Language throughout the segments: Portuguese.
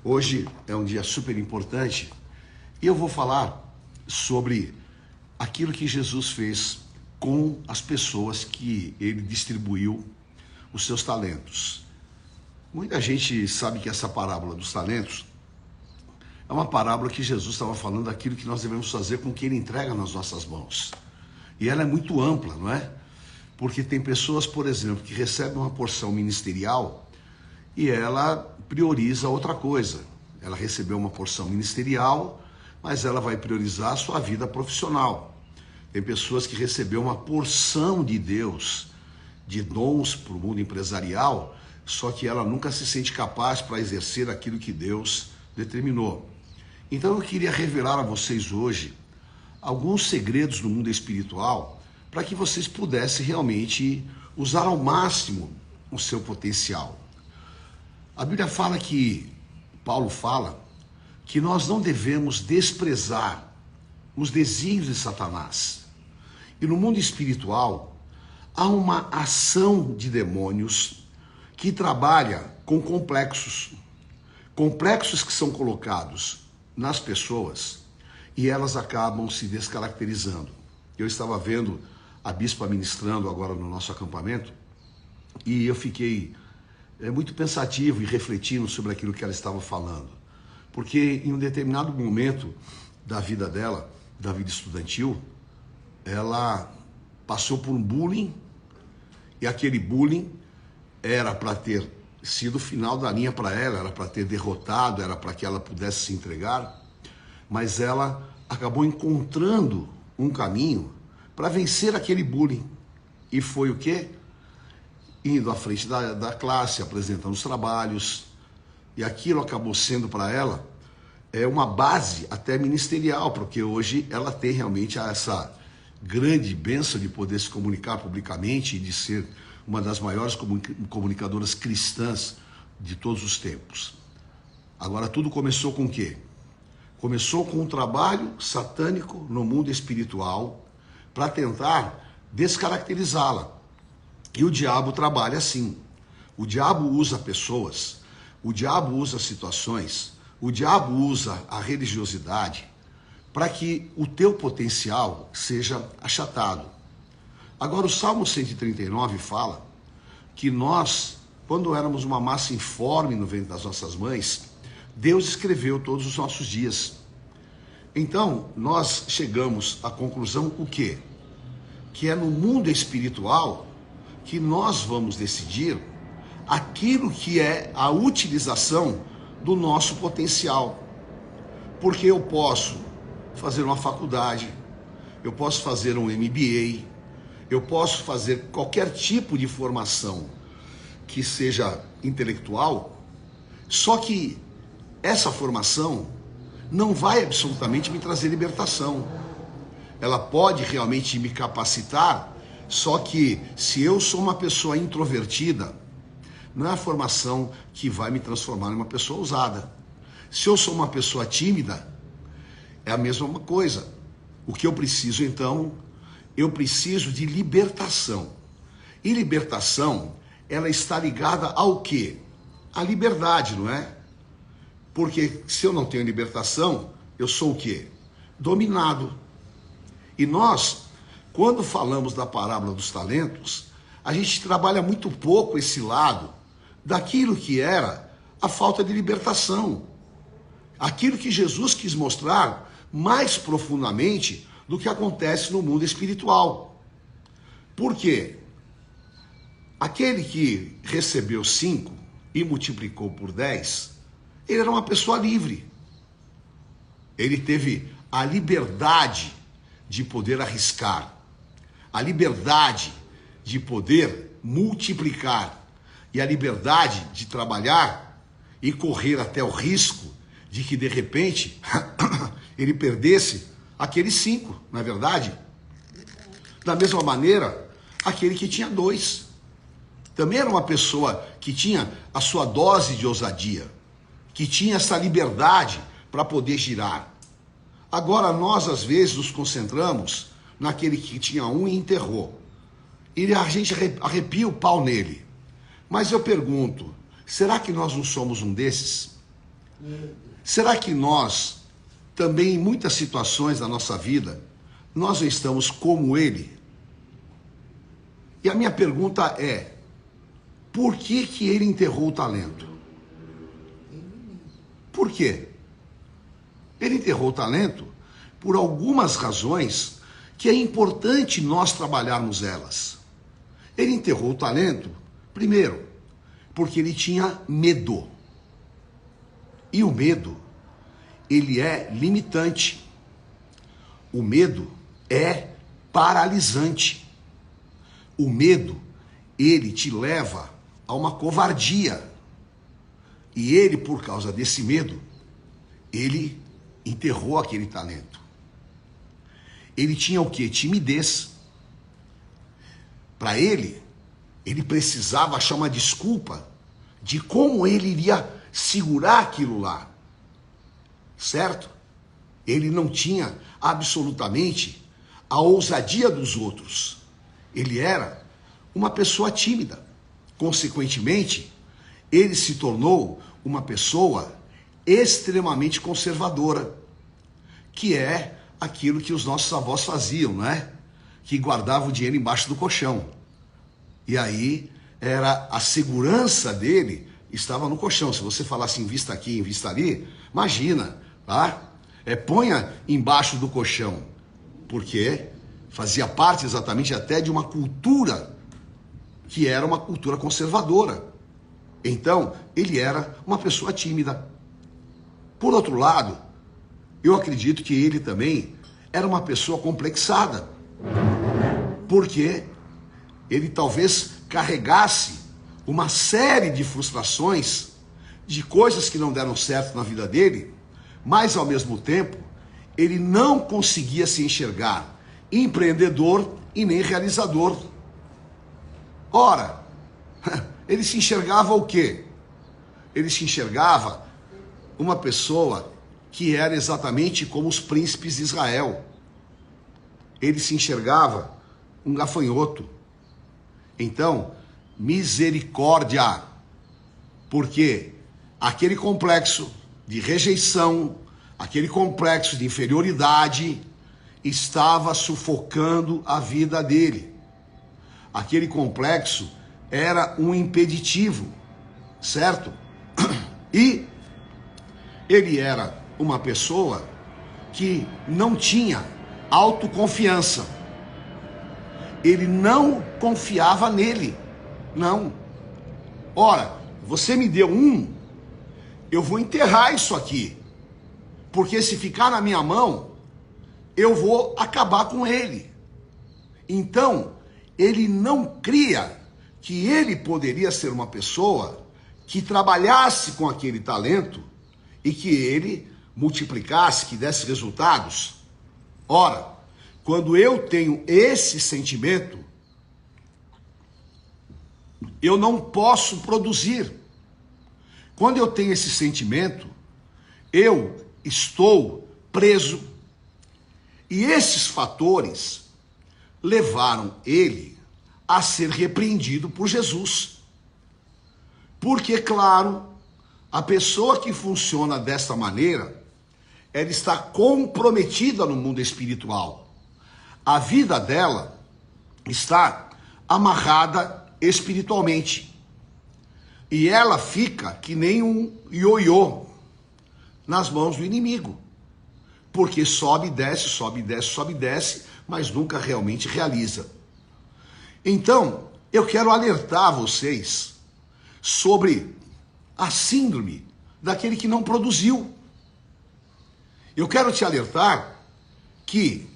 Hoje é um dia super importante e eu vou falar sobre aquilo que Jesus fez com as pessoas que ele distribuiu os seus talentos. Muita gente sabe que essa parábola dos talentos é uma parábola que Jesus estava falando daquilo que nós devemos fazer com o que ele entrega nas nossas mãos. E ela é muito ampla, não é? Porque tem pessoas, por exemplo, que recebem uma porção ministerial e ela prioriza outra coisa. Ela recebeu uma porção ministerial, mas ela vai priorizar a sua vida profissional. Tem pessoas que receberam uma porção de Deus, de dons para o mundo empresarial, só que ela nunca se sente capaz para exercer aquilo que Deus determinou. Então eu queria revelar a vocês hoje alguns segredos do mundo espiritual para que vocês pudessem realmente usar ao máximo o seu potencial. A Bíblia fala que, Paulo fala, que nós não devemos desprezar os desígnios de Satanás. E no mundo espiritual, há uma ação de demônios que trabalha com complexos. Complexos que são colocados nas pessoas e elas acabam se descaracterizando. Eu estava vendo a bispa ministrando agora no nosso acampamento e eu fiquei muito pensativo e refletindo sobre aquilo que ela estava falando. Porque em um determinado momento da vida dela, da vida estudantil, ela passou por um bullying e aquele bullying era para ter sido o final da linha para ela, era para ter derrotado, era para que ela pudesse se entregar, mas ela acabou encontrando um caminho para vencer aquele bullying. E foi o quê? Indo à frente da classe, apresentando os trabalhos, e aquilo acabou sendo para ela uma base até ministerial, porque hoje ela tem realmente essa grande bênção de poder se comunicar publicamente e de ser uma das maiores comunicadoras cristãs de todos os tempos. Agora tudo começou com o quê? Começou com um trabalho satânico no mundo espiritual para tentar descaracterizá-la. E o diabo trabalha assim. O diabo usa pessoas, o diabo usa situações, o diabo usa a religiosidade para que o teu potencial seja achatado. Agora o Salmo 139 fala que nós, quando éramos uma massa informe no ventre das nossas mães, Deus escreveu todos os nossos dias. Então, nós chegamos à conclusão o quê? Que é no mundo espiritual que nós vamos decidir aquilo que é a utilização do nosso potencial. Porque eu posso fazer uma faculdade, eu posso fazer um MBA, eu posso fazer qualquer tipo de formação que seja intelectual, só que essa formação não vai absolutamente me trazer libertação. Ela pode realmente me capacitar, só que se eu sou uma pessoa introvertida, não é a formação que vai me transformar em uma pessoa ousada. Se eu sou uma pessoa tímida, é a mesma coisa. O que eu preciso então? Eu preciso de libertação. E libertação, ela está ligada ao quê? À liberdade, não é? Porque se eu não tenho libertação, eu sou o quê? Dominado. E nós, quando falamos da parábola dos talentos, a gente trabalha muito pouco esse lado daquilo que era a falta de libertação. Aquilo que Jesus quis mostrar mais profundamente do que acontece no mundo espiritual. Por quê? Aquele que recebeu 5 e multiplicou por 10, ele era uma pessoa livre. Ele teve a liberdade de poder arriscar, a liberdade de poder multiplicar e a liberdade de trabalhar e correr até o risco de que de repente ele perdesse aqueles 5, não é verdade? Da mesma maneira, aquele que tinha 2 também era uma pessoa que tinha a sua dose de ousadia, que tinha essa liberdade para poder girar. Agora nós às vezes nos concentramos naquele que tinha 1 e enterrou. E a gente arrepia o pau nele. Mas eu pergunto, será que nós não somos um desses? Será que nós, também em muitas situações da nossa vida, nós não estamos como ele? E a minha pergunta é, por que que ele enterrou o talento? Por quê? Ele enterrou o talento por algumas razões que é importante nós trabalharmos elas. Ele enterrou o talento, primeiro, porque ele tinha medo. E o medo, ele é limitante. O medo é paralisante. O medo, ele te leva a uma covardia. E ele, por causa desse medo, ele enterrou aquele talento. Ele tinha o quê? Timidez. Para ele precisava achar uma desculpa de como ele iria segurar aquilo lá. Certo? Ele não tinha absolutamente a ousadia dos outros. Ele era uma pessoa tímida. Consequentemente, ele se tornou uma pessoa extremamente conservadora, que é aquilo que os nossos avós faziam, não é? Que guardavam o dinheiro embaixo do colchão. E aí era a segurança dele estava no colchão. Se você falasse invista aqui, invista ali, imagina, tá? Ponha embaixo do colchão, porque fazia parte exatamente até de uma cultura que era uma cultura conservadora. Então, ele era uma pessoa tímida. Por outro lado, eu acredito que ele também era uma pessoa complexada, porque ele talvez carregasse uma série de frustrações, de coisas que não deram certo na vida dele, mas ao mesmo tempo, ele não conseguia se enxergar empreendedor e nem realizador. Ora, ele se enxergava o quê? Ele se enxergava uma pessoa que era exatamente como os príncipes de Israel. Ele se enxergava um gafanhoto. Então, misericórdia, porque aquele complexo de rejeição, aquele complexo de inferioridade estava sufocando a vida dele. Aquele complexo era um impeditivo, certo? E ele era uma pessoa que não tinha autoconfiança. Ele não confiava nele, não. Ora, você me deu eu vou enterrar isso aqui, porque se ficar na minha mão, eu vou acabar com ele. Então, ele não cria que ele poderia ser uma pessoa que trabalhasse com aquele talento e que ele multiplicasse, que desse resultados. Ora, quando eu tenho esse sentimento, eu não posso produzir. Quando eu tenho esse sentimento, eu estou preso. E esses fatores levaram ele a ser repreendido por Jesus. Porque, claro, a pessoa que funciona desta maneira, ela está comprometida no mundo espiritual. A vida dela está amarrada espiritualmente. E ela fica que nem um ioiô nas mãos do inimigo. Porque sobe, desce, sobe, desce, sobe, desce, mas nunca realmente realiza. Então, eu quero alertar vocês sobre a síndrome daquele que não produziu. Eu quero te alertar que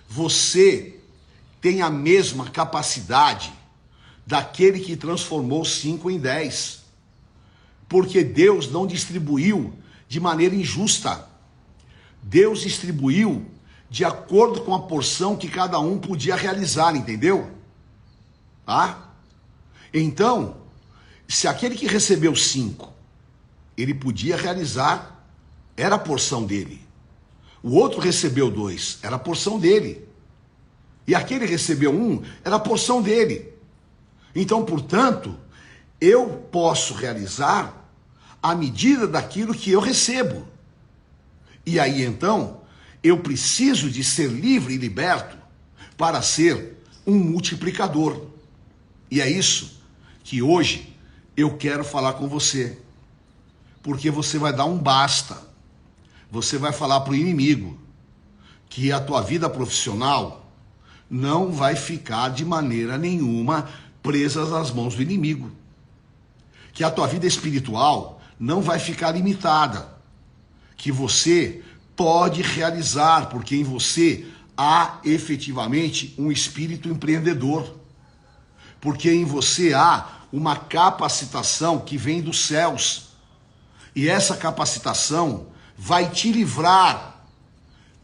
você tem a mesma capacidade daquele que transformou 5 em 10. Porque Deus não distribuiu de maneira injusta. Deus distribuiu de acordo com a porção que cada um podia realizar, entendeu? Tá? Então, se aquele que recebeu 5, ele podia realizar, era a porção dele. O outro recebeu 2, era a porção dele. E aquele recebeu 1, era a porção dele. Então, portanto, eu posso realizar à medida daquilo que eu recebo. E aí então, eu preciso de ser livre e liberto para ser um multiplicador. E é isso que hoje eu quero falar com você. Porque você vai dar um basta. Você vai falar para o inimigo que a tua vida profissional não vai ficar de maneira nenhuma presa nas mãos do inimigo. Que a tua vida espiritual não vai ficar limitada. Que você pode realizar, porque em você há efetivamente um espírito empreendedor. Porque em você há uma capacitação que vem dos céus. E essa capacitação vai te livrar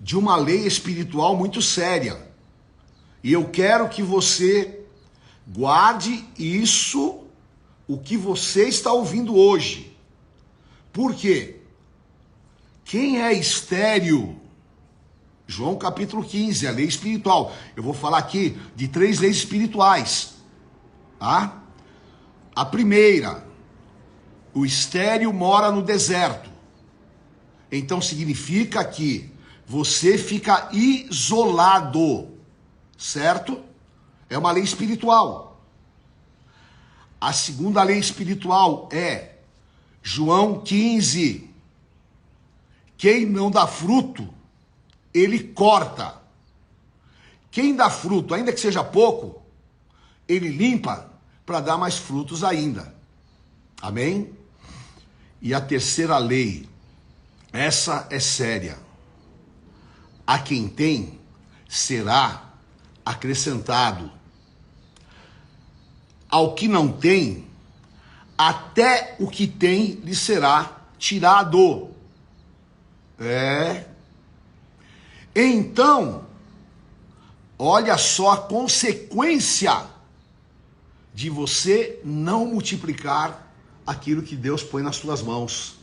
de uma lei espiritual muito séria. E eu quero que você guarde isso, o que você está ouvindo hoje. Por quê? Quem é estéril? João capítulo 15, a lei espiritual. Eu vou falar aqui de 3 leis espirituais. Tá? A primeira, o estéril mora no deserto. Então significa que você fica isolado, certo? É uma lei espiritual. A segunda lei espiritual é João 15. Quem não dá fruto, ele corta. Quem dá fruto, ainda que seja pouco, ele limpa para dar mais frutos ainda. Amém? E a terceira lei, essa é séria. A quem tem, será acrescentado. Ao que não tem, até o que tem lhe será tirado. Então, olha só a consequência de você não multiplicar aquilo que Deus põe nas suas mãos.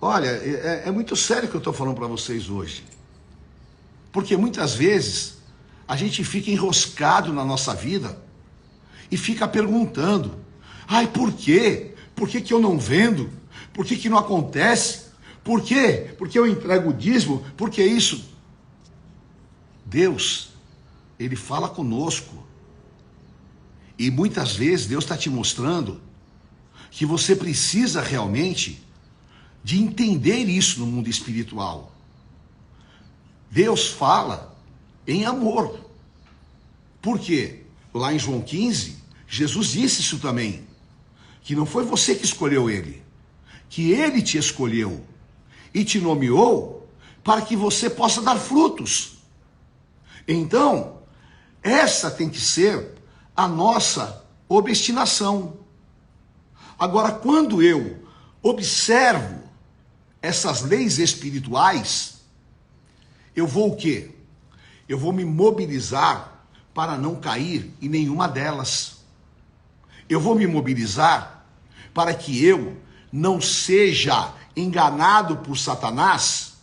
Olha, é muito sério o que eu estou falando para vocês hoje. Porque muitas vezes a gente fica enroscado na nossa vida e fica perguntando: ai, por quê? Por que eu não vendo? Por que não acontece? Por quê? Porque eu entrego o dízimo? Por que isso? Deus, Ele fala conosco. E muitas vezes Deus está te mostrando que você precisa realmente de entender isso no mundo espiritual. Deus fala em amor. Por quê? Lá em João 15, Jesus disse isso também, que não foi você que escolheu ele, que ele te escolheu e te nomeou para que você possa dar frutos. Então, essa tem que ser a nossa obstinação. Agora, quando eu observo essas leis espirituais, eu vou o quê? Eu vou me mobilizar para não cair em nenhuma delas. Eu vou me mobilizar para que eu não seja enganado por Satanás,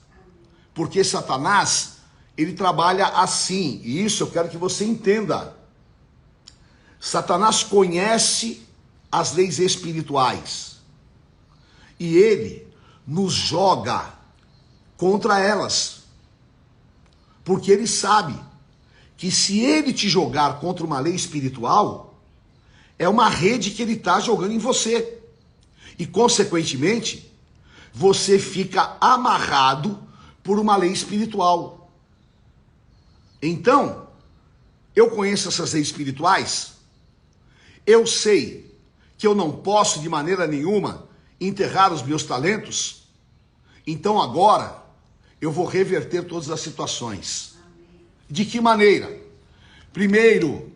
porque Satanás, ele trabalha assim, e isso eu quero que você entenda. Satanás conhece as leis espirituais e ele nos joga contra elas, porque ele sabe que se ele te jogar contra uma lei espiritual, é uma rede que ele está jogando em você, e consequentemente você fica amarrado por uma lei espiritual. Então, eu conheço essas leis espirituais, eu sei que eu não posso de maneira nenhuma enterrar os meus talentos, então agora eu vou reverter todas as situações. De que maneira? Primeiro,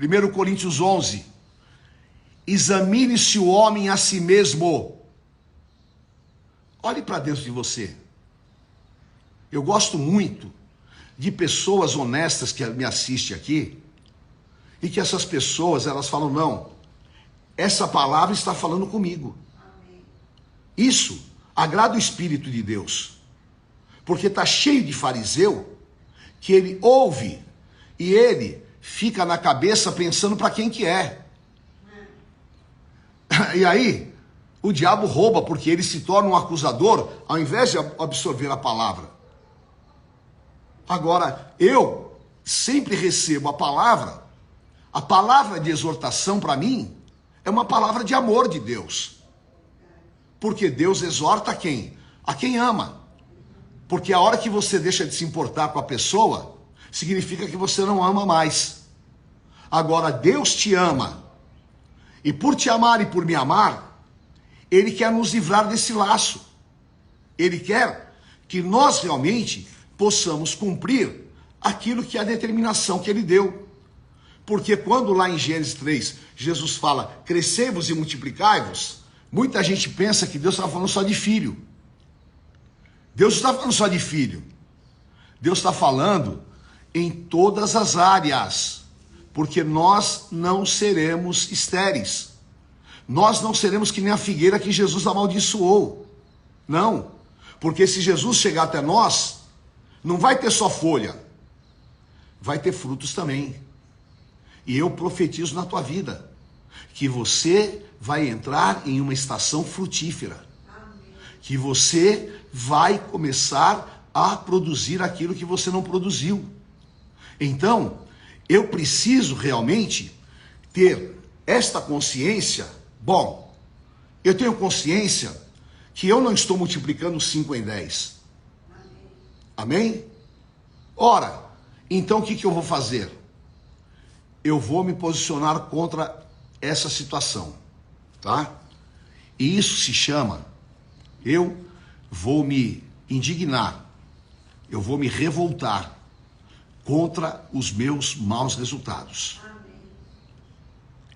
1 Coríntios 11, examine-se o homem a si mesmo. Olhe para dentro de você. Eu gosto muito de pessoas honestas que me assistem aqui, e que essas pessoas, elas falam: não, essa palavra está falando comigo. Isso agrada o Espírito de Deus, porque está cheio de fariseu que ele ouve e ele fica na cabeça pensando para quem que é. E aí O diabo rouba porque ele se torna um acusador ao invés de absorver a palavra. Agora, eu sempre recebo a palavra de exortação para mim é uma palavra de amor de Deus. Porque Deus exorta a quem? A quem ama. Porque a hora que você deixa de se importar com a pessoa, significa que você não ama mais. Agora, Deus te ama. E por te amar e por me amar, Ele quer nos livrar desse laço. Ele quer que nós realmente possamos cumprir aquilo que é a determinação que Ele deu. Porque quando lá em Gênesis 3, Jesus fala, crescei-vos e multiplicai-vos, muita gente pensa que Deus está falando só de filho. Deus não está falando só de filho. Deus está falando em todas as áreas. Porque nós não seremos estéreis. Nós não seremos que nem a figueira que Jesus amaldiçoou. Não. Porque se Jesus chegar até nós, não vai ter só folha. Vai ter frutos também. E eu profetizo na tua vida que você vai entrar em uma estação frutífera. Que você vai começar a produzir aquilo que você não produziu. Então, eu preciso realmente ter esta consciência. Bom, eu tenho consciência que eu não estou multiplicando 5 em 10. Amém? Ora, então o que eu vou fazer? Eu vou me posicionar contra essa situação, tá? E isso se chama, eu vou me indignar, eu vou me revoltar contra os meus maus resultados.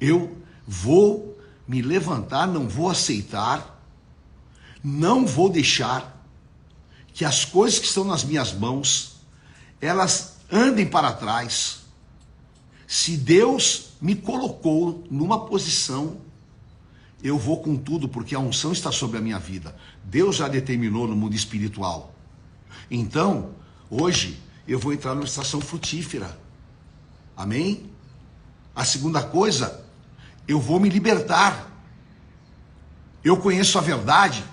Eu vou me levantar, não vou aceitar, não vou deixar que as coisas que estão nas minhas mãos, elas andem para trás. Se Deus me colocou numa posição, eu vou com tudo, porque a unção está sobre a minha vida. Deus já determinou no mundo espiritual. Então, hoje, eu vou entrar numa estação frutífera. Amém? A segunda coisa, eu vou me libertar. Eu conheço a verdade.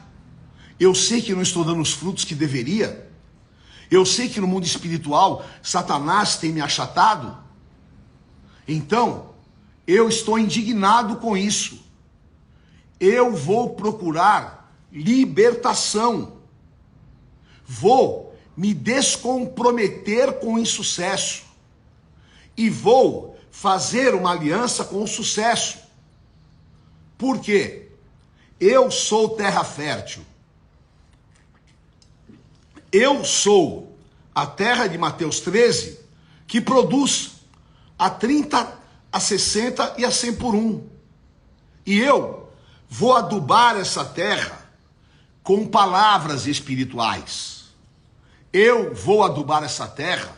Eu sei que não estou dando os frutos que deveria. Eu sei que no mundo espiritual, Satanás tem me achatado. Então, eu estou indignado com isso. Eu vou procurar libertação. Vou me descomprometer com o insucesso. E vou fazer uma aliança com o sucesso. Por quê? Eu sou terra fértil. Eu sou a terra de Mateus 13 que produz a 30, a 60 e a 100 por 1. E eu vou adubar essa terra com palavras espirituais. Eu vou adubar essa terra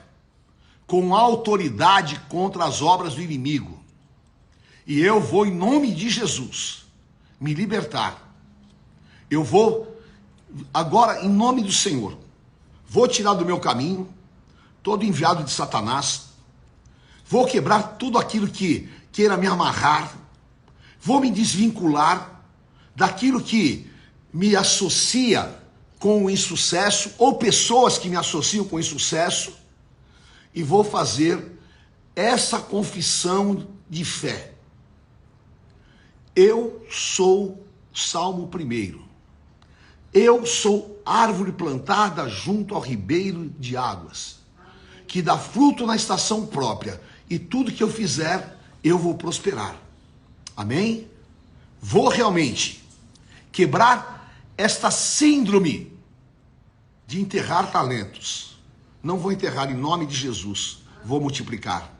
com autoridade contra as obras do inimigo. E eu vou, em nome de Jesus, me libertar. Eu vou, agora, em nome do Senhor, vou tirar do meu caminho todo enviado de Satanás. Vou quebrar tudo aquilo que queira me amarrar. Vou me desvincular daquilo que me associa com o insucesso, ou pessoas que me associam com o insucesso, e vou fazer essa confissão de fé. Eu sou, Salmo 1, eu sou árvore plantada junto ao ribeiro de águas, que dá fruto na estação própria, e tudo que eu fizer, eu vou prosperar. Amém? Vou realmente quebrar esta síndrome de enterrar talentos. Não vou enterrar, em nome de Jesus. Vou multiplicar.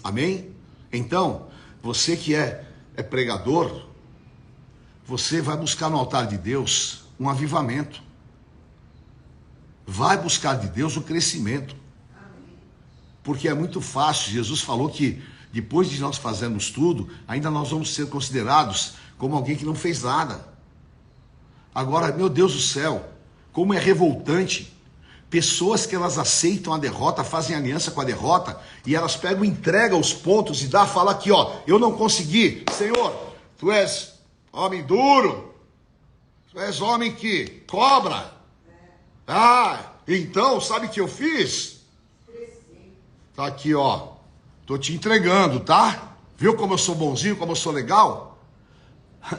Amém? Então, você que é pregador, você vai buscar no altar de Deus um avivamento. Vai buscar de Deus o crescimento. Porque é muito fácil. Jesus falou que depois de nós fazermos tudo, ainda nós vamos ser considerados como alguém que não fez nada. Agora, meu Deus do céu, como é revoltante. Pessoas que elas aceitam a derrota, fazem aliança com a derrota, e elas pegam, entregam os pontos e fala aqui, ó, eu não consegui. Senhor, tu és homem duro, Tu és homem que cobra. Ah, então, sabe o que eu fiz? Tá aqui, ó. Tô te entregando, tá? Viu como eu sou bonzinho, como eu sou legal?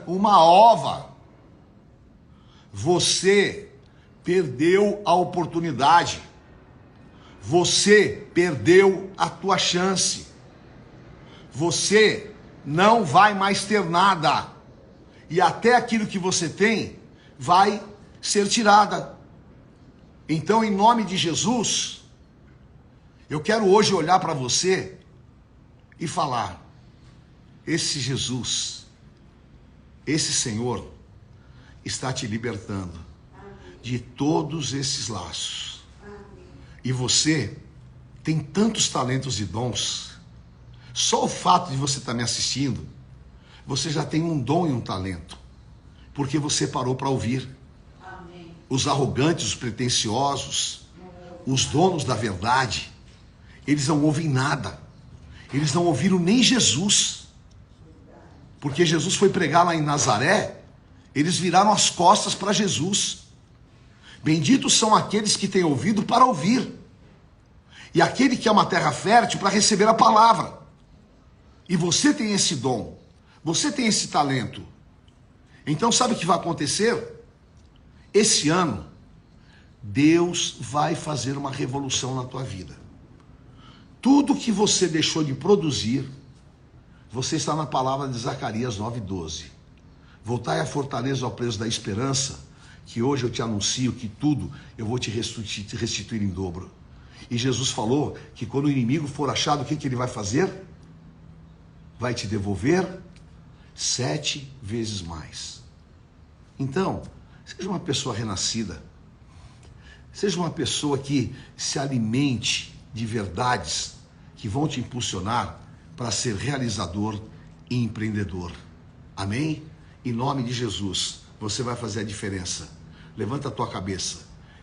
Uma ova. Você perdeu a oportunidade. Você perdeu a tua chance. Você não vai mais ter nada. E até aquilo que você tem vai ser tirada. Então, em nome de Jesus, eu quero hoje olhar para você e falar: esse Jesus, esse Senhor, está te libertando de todos esses laços. E você tem tantos talentos e dons. Só o fato de você estar me assistindo, você já tem um dom e um talento, porque você parou para ouvir. Os arrogantes, os pretensiosos, os donos da verdade, eles não ouvem nada. Eles não ouviram nem Jesus. Porque Jesus foi pregar lá em Nazaré, eles viraram as costas para Jesus. Benditos são aqueles que têm ouvido para ouvir. E aquele que é uma terra fértil para receber a palavra. E você tem esse dom. Você tem esse talento. Então sabe o que vai acontecer? Esse ano, Deus vai fazer uma revolução na tua vida. Tudo que você deixou de produzir, você está na palavra de Zacarias 9:12. Voltai à fortaleza ao preço da esperança, que hoje eu te anuncio que tudo eu vou te restituir em dobro. E Jesus falou que quando o inimigo for achado, o que ele vai fazer? Vai te devolver 7 vezes mais. Então, seja uma pessoa renascida. Seja uma pessoa que se alimente de verdades que vão te impulsionar para ser realizador e empreendedor. Amém? Em nome de Jesus, você vai fazer a diferença. Levanta a tua cabeça.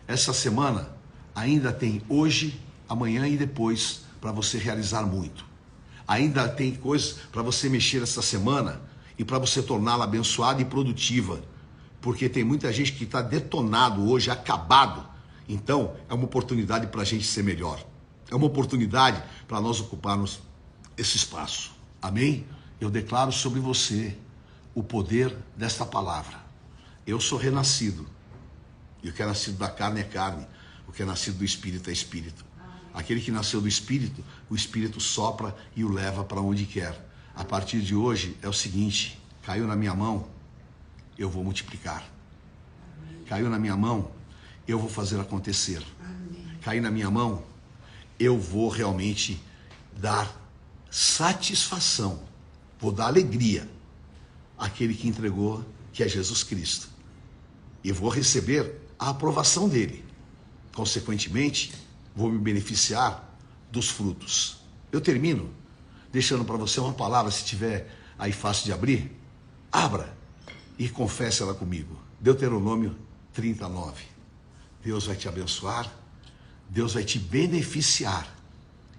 Essa semana ainda tem hoje, amanhã e depois para você realizar muito. Ainda tem coisas para você mexer essa semana e para você torná-la abençoada e produtiva. Porque tem muita gente que está detonado hoje, acabado. Então, é uma oportunidade para a gente ser melhor. É uma oportunidade para nós ocuparmos esse espaço. Amém? Eu declaro sobre você o poder desta palavra. Eu sou renascido. E o que é nascido da carne é carne. O que é nascido do Espírito é Espírito. Aquele que nasceu do Espírito, o Espírito sopra e o leva para onde quer. A partir de hoje é o seguinte: caiu na minha mão, eu vou multiplicar. Caiu na minha mão, eu vou fazer acontecer. Caiu na minha mão, eu vou realmente dar satisfação, vou dar alegria àquele que entregou, que é Jesus Cristo. E vou receber a aprovação dele. Consequentemente, vou me beneficiar dos frutos. Eu termino deixando para você uma palavra, se tiver aí fácil de abrir, abra e confesse ela comigo. Deuteronômio 39. Deus vai te abençoar, Deus vai te beneficiar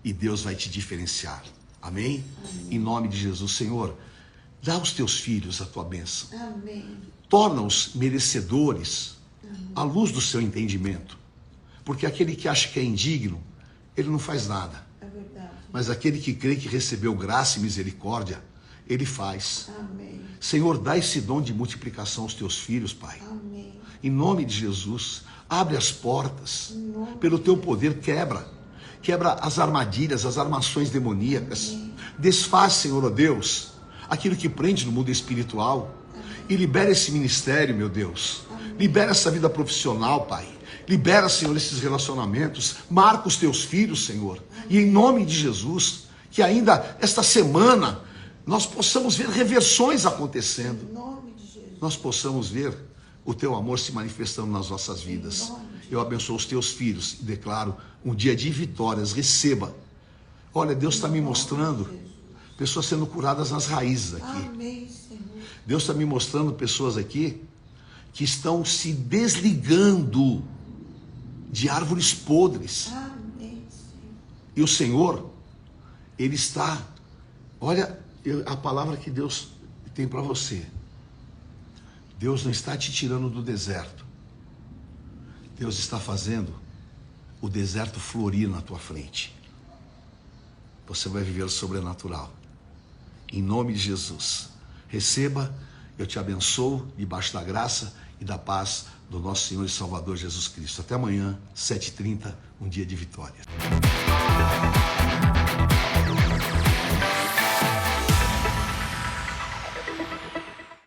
e Deus vai te diferenciar. Amém? Amém. Em nome de Jesus, Senhor, dá aos teus filhos a tua bênção. Amém. Torna-os merecedores à luz do seu entendimento. Porque aquele que acha que é indigno, ele não faz nada. É verdade. Mas aquele que crê que recebeu graça e misericórdia, ele faz. Amém. Senhor, dá esse dom de multiplicação aos teus filhos, Pai. Amém. Em nome de Jesus, abre as portas. Pelo teu poder, quebra as armadilhas, as armações demoníacas. Amém. Desfaz, Senhor, ó Deus, aquilo que prende no mundo espiritual. Amém. E libera esse ministério, meu Deus. Amém. Libera essa vida profissional, Pai. Libera, Senhor, esses relacionamentos. Marca os teus filhos, Senhor. E em nome de Jesus, que ainda esta semana nós possamos ver reversões acontecendo. Em nome de Jesus. Nós possamos ver o teu amor se manifestando nas nossas vidas. Eu abençoo os teus filhos e declaro um dia de vitórias. Receba. Olha, Deus está me mostrando pessoas sendo curadas nas raízes aqui. Amém, Senhor. Deus está me mostrando pessoas aqui que estão se desligando de árvores podres. Amém, Senhor. E o Senhor, Ele está... Olha a palavra que Deus tem para você. Deus não está te tirando do deserto. Deus está fazendo o deserto florir na tua frente. Você vai viver o sobrenatural. Em nome de Jesus. Receba, eu te abençoo debaixo da graça e da paz do nosso Senhor e Salvador Jesus Cristo. Até amanhã, 7h30, um dia de vitória.